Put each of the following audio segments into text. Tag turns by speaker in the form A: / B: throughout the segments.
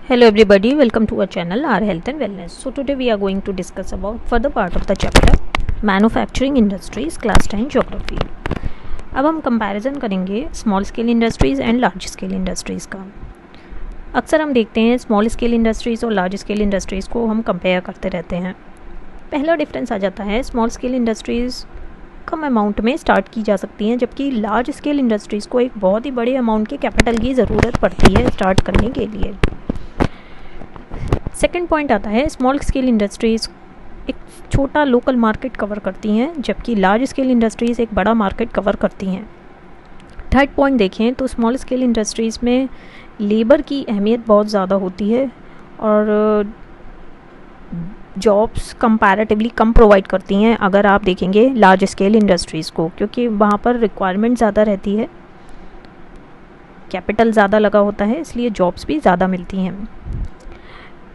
A: Hello everybody, welcome to our channel our health and wellness. So today we are going to discuss about further part of the chapter manufacturing industries class 10 geography. अब हम comparison करेंगे small scale industries and large scale industries का. अक्सर हम देखते हैं small scale industries और large scale industries को हम कंपेयर करते रहते हैं. पहला डिफरेंस आ जाता है स्मॉल स्केल इंडस्ट्रीज़ कम अमाउंट में स्टार्ट की जा सकती हैं, जबकि लार्ज स्केल इंडस्ट्रीज़ को एक बहुत ही बड़े अमाउंट के कैपिटल की ज़रूरत पड़ती है स्टार्ट करने के लिए. सेकेंड पॉइंट आता है स्मॉल स्केल इंडस्ट्रीज़ एक छोटा लोकल मार्केट कवर करती हैं, जबकि लार्ज स्केल इंडस्ट्रीज़ एक बड़ा मार्केट कवर करती हैं. थर्ड पॉइंट देखें तो स्मॉल स्केल इंडस्ट्रीज़ में लेबर की अहमियत बहुत ज़्यादा होती है और जॉब्स कंपैरेटिवली कम प्रोवाइड करती हैं अगर आप देखेंगे लार्ज स्केल इंडस्ट्रीज़ को, क्योंकि वहाँ पर रिक्वायरमेंट ज़्यादा रहती है, कैपिटल ज़्यादा लगा होता है, इसलिए जॉब्स भी ज़्यादा मिलती हैं.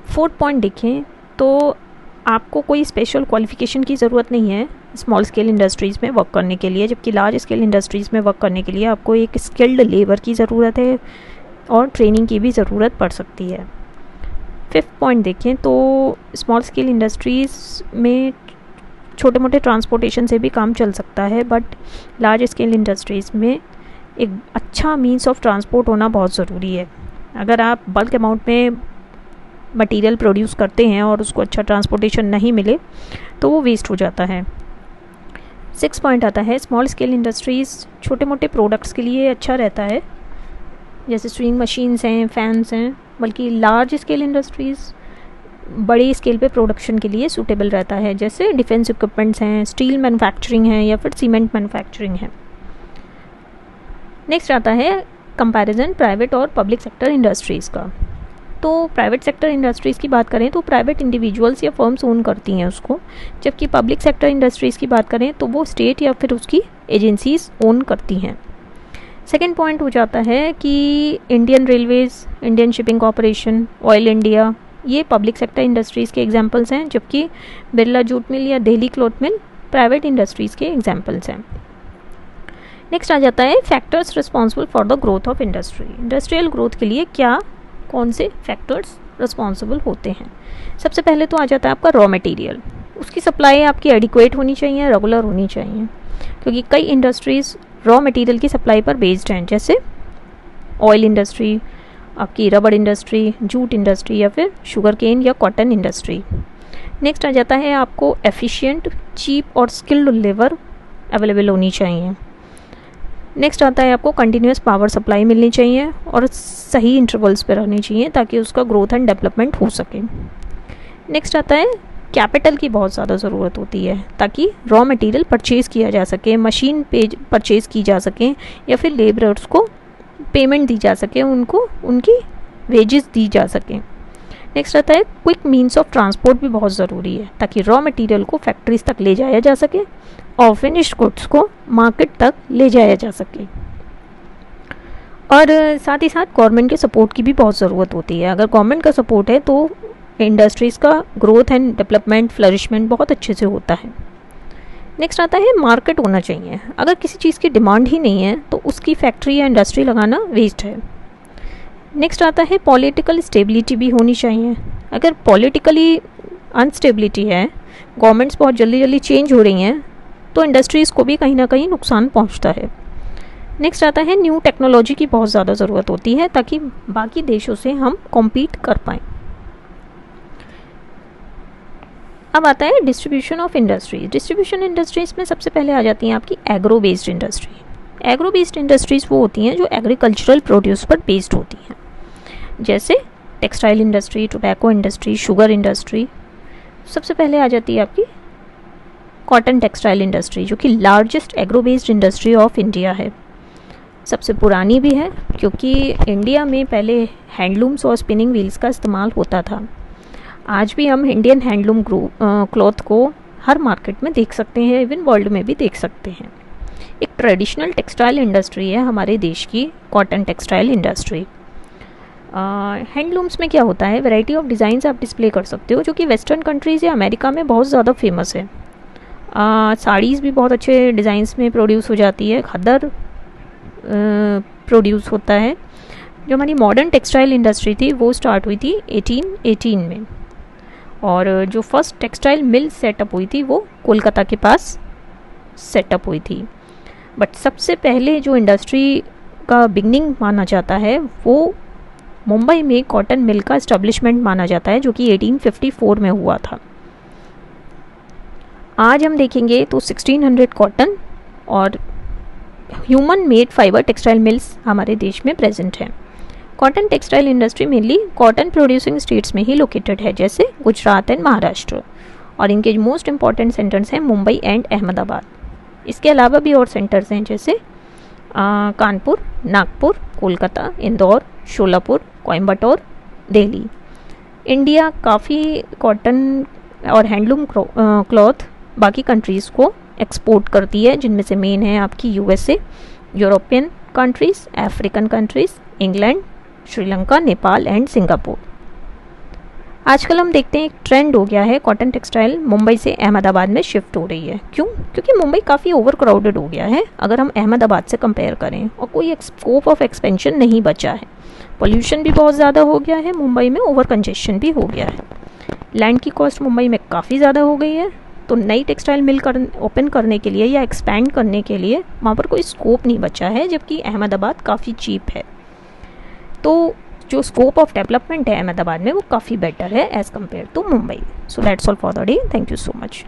A: फोर्थ पॉइंट देखें तो आपको कोई स्पेशल क्वालिफ़िकेशन की ज़रूरत नहीं है स्मॉल स्केल इंडस्ट्रीज़ में वर्क करने के लिए, जबकि लार्ज स्केल इंडस्ट्रीज़ में वर्क करने के लिए आपको एक स्किल्ड लेबर की ज़रूरत है और ट्रेनिंग की भी ज़रूरत पड़ सकती है. फिफ्थ पॉइंट देखें तो स्मॉल स्केल इंडस्ट्रीज़ में छोटे मोटे ट्रांसपोर्टेशन से भी काम चल सकता है, बट लार्ज स्केल इंडस्ट्रीज़ में एक अच्छा मीन्स ऑफ ट्रांसपोर्ट होना बहुत ज़रूरी है. अगर आप बल्क अमाउंट में मटेरियल प्रोड्यूस करते हैं और उसको अच्छा ट्रांसपोर्टेशन नहीं मिले तो वो वेस्ट हो जाता है. सिक्स पॉइंट आता है स्मॉल स्केल इंडस्ट्रीज़ छोटे मोटे प्रोडक्ट्स के लिए अच्छा रहता है, जैसे स्विंग मशीन्स हैं, फैंस हैं, बल्कि लार्ज स्केल इंडस्ट्रीज़ बड़ी स्केल पे प्रोडक्शन के लिए सूटेबल रहता है, जैसे डिफेंस इक्विपमेंट्स हैं, स्टील मैन्युफैक्चरिंग है या फिर सीमेंट मैन्युफैक्चरिंग है. नेक्स्ट आता है कंपैरिजन प्राइवेट और पब्लिक सेक्टर इंडस्ट्रीज़ का. तो प्राइवेट सेक्टर इंडस्ट्रीज़ की बात करें तो प्राइवेट इंडिविजुअल्स या फर्म्स ओन करती हैं उसको, जबकि पब्लिक सेक्टर इंडस्ट्रीज़ की बात करें तो वो स्टेट या फिर उसकी एजेंसीज ओन करती हैं. सेकेंड पॉइंट हो जाता है कि Indian Railways, Indian shipping corporation, oil India ये पब्लिक सेक्टर इंडस्ट्रीज़ के एग्जांपल्स हैं, जबकि बिरला जूट मिल या Delhi cloth mill private industries के एग्जांपल्स हैं. नेक्स्ट आ जाता है factors responsible for the growth of industry. Industrial growth के लिए कौन से फैक्टर्स रिस्पॉन्सिबल होते हैं. सबसे पहले तो आ जाता है आपका रॉ मटेरियल. उसकी सप्लाई आपकी एडिक्वेट होनी चाहिए, रेगुलर होनी चाहिए, क्योंकि कई इंडस्ट्रीज़ रॉ मटेरियल की सप्लाई पर बेस्ड हैं, जैसे ऑयल इंडस्ट्री, आपकी रबड़ इंडस्ट्री, जूट इंडस्ट्री या फिर शुगर केन या कॉटन इंडस्ट्री. नेक्स्ट आ जाता है आपको एफिशिएंट, चीप और स्किल्ड लेबर अवेलेबल होनी चाहिए. नेक्स्ट आता है आपको कंटिन्यूस पावर सप्लाई मिलनी चाहिए और सही इंटरवल्स पर रहनी चाहिए ताकि उसका ग्रोथ एंड डेवलपमेंट हो सके. नेक्स्ट आता है कैपिटल की बहुत ज़्यादा ज़रूरत होती है ताकि रॉ मटेरियल परचेज़ किया जा सके, मशीन परचेज़ की जा सके या फिर लेबरर्स को पेमेंट दी जा सके, उनको उनकी वेजेस दी जा सके. नेक्स्ट आता है क्विक मीन्स ऑफ ट्रांसपोर्ट भी बहुत ज़रूरी है ताकि रॉ मटेरियल को फैक्ट्रीज तक ले जाया जा सके और फिनिश्ड गुड्स को मार्केट तक ले जाया जा सके. और साथ ही साथ गवर्नमेंट के सपोर्ट की भी बहुत ज़रूरत होती है. अगर गवर्नमेंट का सपोर्ट है तो इंडस्ट्रीज़ का ग्रोथ एंड डेवलपमेंट, फ्लरिशमेंट बहुत अच्छे से होता है. नेक्स्ट आता है मार्केट होना चाहिए. अगर किसी चीज़ की डिमांड ही नहीं है तो उसकी फैक्ट्री या इंडस्ट्री लगाना वेस्ट है. नेक्स्ट आता है पॉलिटिकल स्टेबिलिटी भी होनी चाहिए. अगर पॉलिटिकली अनस्टेबिलिटी है, गवर्नमेंट्स बहुत जल्दी जल्दी चेंज हो रही हैं, तो इंडस्ट्रीज़ को भी कहीं ना कहीं नुकसान पहुंचता है. नेक्स्ट आता है न्यू टेक्नोलॉजी की बहुत ज़्यादा ज़रूरत होती है ताकि बाकी देशों से हम कॉम्पीट कर पाएँ. अब आता है distribution of industries. Distribution industries में सबसे पहले आ जाती हैं आपकी agro based industry. Agro based industries वो होती हैं जो एग्रीकल्चरल प्रोड्यूस पर बेस्ड होती हैं, जैसे textile industry, tobacco industry, sugar industry. सबसे पहले आ जाती है आपकी कॉटन टेक्सटाइल इंडस्ट्री, जो कि largest agro based industry of India है. सबसे पुरानी भी है क्योंकि इंडिया में पहले हैंडलूम्स और स्पिनिंग व्हील्स का इस्तेमाल होता था. आज भी हम इंडियन हैंडलूम क्लॉथ को हर मार्केट में देख सकते हैं, इवन वर्ल्ड में भी देख सकते हैं. एक ट्रेडिशनल टेक्सटाइल इंडस्ट्री है हमारे देश की कॉटन टेक्सटाइल इंडस्ट्री. हैंडलूम्स में क्या होता है, वैरायटी ऑफ डिज़ाइंस आप डिस्प्ले कर सकते हो, जो कि वेस्टर्न कंट्रीज़ या अमेरिका में बहुत ज़्यादा फेमस है. साड़ीज़ भी बहुत अच्छे डिज़ाइंस में प्रोड्यूस हो जाती है, खद्दर प्रोड्यूस होता है, जो हमारी मॉडर्न टेक्सटाइल इंडस्ट्री थी वो स्टार्ट हुई थी 1818 में, और जो फर्स्ट टेक्सटाइल मिल सेटअप हुई थी वो कोलकाता के पास सेटअप हुई थी। बट सबसे पहले जो इंडस्ट्री का बिगनिंग माना जाता है वो मुंबई में कॉटन मिल का इस्टेब्लिशमेंट माना जाता है, जो कि 1854 में हुआ था। आज हम देखेंगे तो 1600 कॉटन और human made fibre textile mills हमारे देश में प्रेजेंट हैं। Cotton textile industry mainly cotton producing states में ही लोकेटेड है, जैसे गुजरात एंड महाराष्ट्र, और इनके मोस्ट इंपॉर्टेंट सेंटर्स हैं मुंबई एंड अहमदाबाद। इसके अलावा भी और सेंटर्स हैं, जैसे कानपुर, नागपुर, कोलकाता, इंदौर, शोलापुर, कोयम्बटूर, दिल्ली। इंडिया काफ़ी कॉटन और हैंडलूम क्लॉथ बाकी कंट्रीज़ को एक्सपोर्ट करती है, जिनमें से मेन है आपकी USA, European countries, African countries, England, Sri Lanka, Nepal and Singapore. आजकल हम देखते हैं एक ट्रेंड हो गया है, कॉटन टेक्सटाइल मुंबई से अहमदाबाद में शिफ्ट हो रही है। क्यों? क्योंकि मुंबई काफ़ी ओवर क्राउडेड हो गया है अगर हम अहमदाबाद से कंपेयर करें, और कोई स्कोप ऑफ एक्सपेंशन नहीं बचा है। पोल्यूशन भी बहुत ज़्यादा हो गया है मुंबई में, ओवर कंजेशन भी हो गया है। लैंड की कॉस्ट मुंबई में काफ़ी ज़्यादा हो गई है, तो नई टेक्सटाइल मिल ओपन करने के लिए या एक्सपैंड करने के लिए वहाँ पर कोई स्कोप नहीं बचा है, जबकि अहमदाबाद काफ़ी चीप है। तो जो स्कोप ऑफ डेवलपमेंट है अहमदाबाद में वो काफ़ी बेटर है as compare to Mumbai. So that's all for the day. Thank you so much.